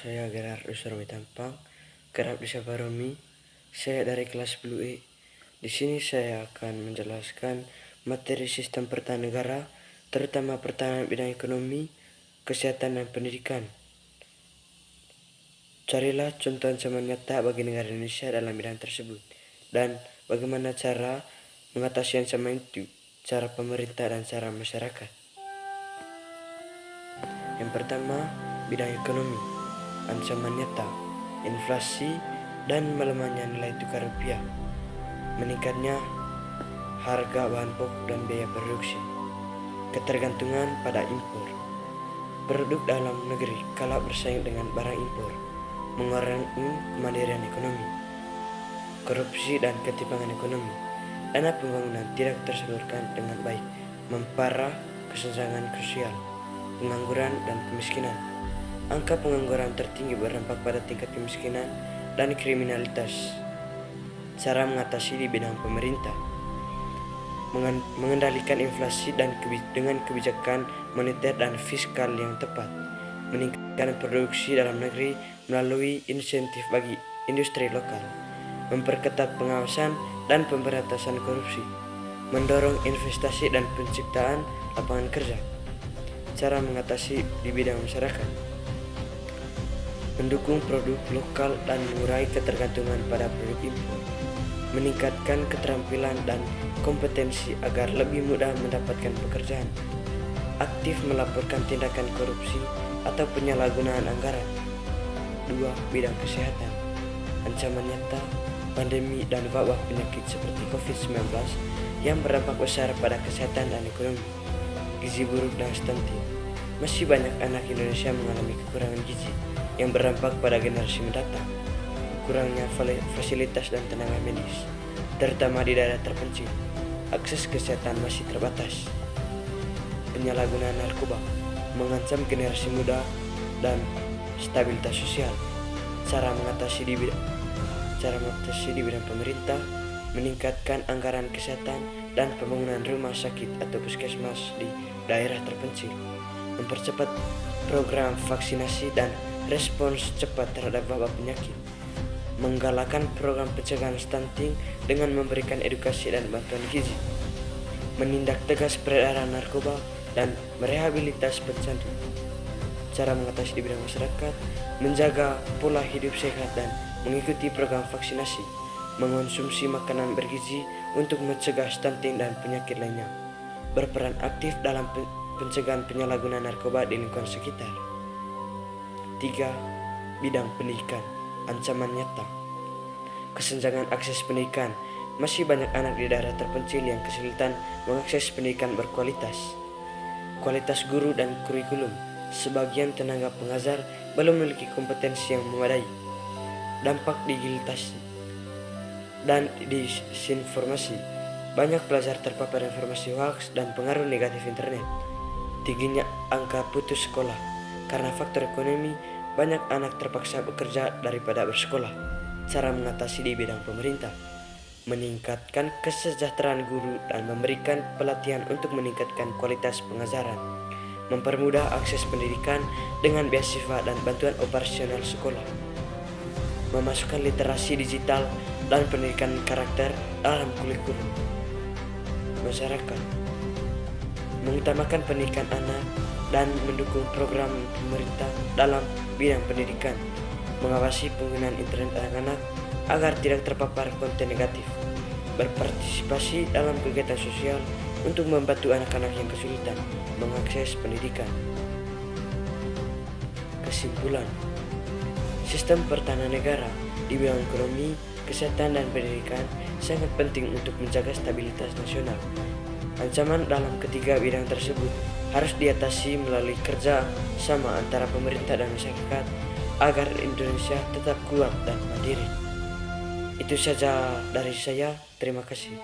Saya Gerardo Surmi Tampang, kerap disapa Romi. Saya dari kelas 10E. Di sini saya akan menjelaskan materi sistem pertahanan negara, terutama pertahanan bidang ekonomi, kesehatan, dan pendidikan. Carilah contoh ancaman nyata bagi negara Indonesia dalam bidang tersebut, dan bagaimana cara mengatasi ancaman itu, cara pemerintah dan cara masyarakat. Yang pertama, bidang ekonomi. Ancaman nyata, inflasi dan melemahnya nilai tukar rupiah, meningkatnya harga bahan pokok dan biaya produksi, ketergantungan pada impor, produk dalam negeri kalah bersaing dengan barang impor, mengurangi kemandirian ekonomi, korupsi dan ketimpangan ekonomi, dana pembangunan tidak tersalurkan dengan baik, memperparah kesenjangan sosial, pengangguran dan kemiskinan. Angka pengangguran tertinggi berdampak pada tingkat kemiskinan dan kriminalitas. Cara mengatasi di bidang pemerintah: mengendalikan inflasi dengan kebijakan moneter dan fiskal yang tepat, meningkatkan produksi dalam negeri melalui insentif bagi industri lokal, memperketat pengawasan dan pemberantasan korupsi, mendorong investasi dan penciptaan lapangan kerja. Cara mengatasi di bidang masyarakat: mendukung produk lokal dan mengurangi ketergantungan pada produk impor, meningkatkan keterampilan dan kompetensi agar lebih mudah mendapatkan pekerjaan, aktif melaporkan tindakan korupsi atau penyalahgunaan anggaran. 2. Bidang kesehatan. Ancaman nyata, pandemi dan wabah penyakit seperti COVID-19 yang berdampak besar pada kesehatan dan ekonomi, gizi buruk dan stunting. Masih banyak anak Indonesia mengalami kekurangan gizi yang berdampak pada generasi mendatang. Kurangnya fasilitas dan tenaga medis, terutama di daerah terpencil. Akses kesehatan masih terbatas. Penyalahgunaan narkoba mengancam generasi muda dan stabilitas sosial. Cara mengatasi di bidang pemerintah: meningkatkan anggaran kesehatan dan pembangunan rumah sakit atau puskesmas di daerah terpencil, mempercepat program vaksinasi dan respons cepat terhadap wabah penyakit, menggalakkan program pencegahan stunting dengan memberikan edukasi dan bantuan gizi, menindak tegas peredaran narkoba dan merehabilitasi pecandu. Cara mengatasi di bidang masyarakat: menjaga pola hidup sehat dan mengikuti program vaksinasi, mengonsumsi makanan bergizi untuk mencegah stunting dan penyakit lainnya, berperan aktif dalam pencegahan penyalahgunaan narkoba di lingkungan sekitar. 3. Bidang pendidikan. Ancaman nyata, kesenjangan akses pendidikan. Masih banyak anak di daerah terpencil yang kesulitan mengakses pendidikan berkualitas. Kualitas guru dan kurikulum: sebagian tenaga pengajar belum memiliki kompetensi yang memadai. Dampak digitalisasi dan disinformasi: banyak pelajar terpapar informasi hoaks dan pengaruh negatif internet. Tingginya angka putus sekolah karena faktor ekonomi, banyak anak terpaksa bekerja daripada bersekolah. Cara mengatasi di bidang pemerintah: meningkatkan kesejahteraan guru dan memberikan pelatihan untuk meningkatkan kualitas pengajaran, mempermudah akses pendidikan dengan beasiswa dan bantuan operasional sekolah, memasukkan literasi digital dan pendidikan karakter dalam kurikulum. Masyarakat: mengutamakan pendidikan anak dan mendukung program pemerintah dalam bidang pendidikan, mengawasi penggunaan internet anak-anak agar tidak terpapar konten negatif, berpartisipasi dalam kegiatan sosial untuk membantu anak-anak yang kesulitan mengakses pendidikan. Kesimpulan: sistem pertahanan negara di bidang ekonomi, kesehatan, dan pendidikan sangat penting untuk menjaga stabilitas nasional. Ancaman dalam ketiga bidang tersebut harus diatasi melalui kerja sama antara pemerintah dan masyarakat agar Indonesia tetap kuat dan mandiri. Itu saja dari saya. Terima kasih.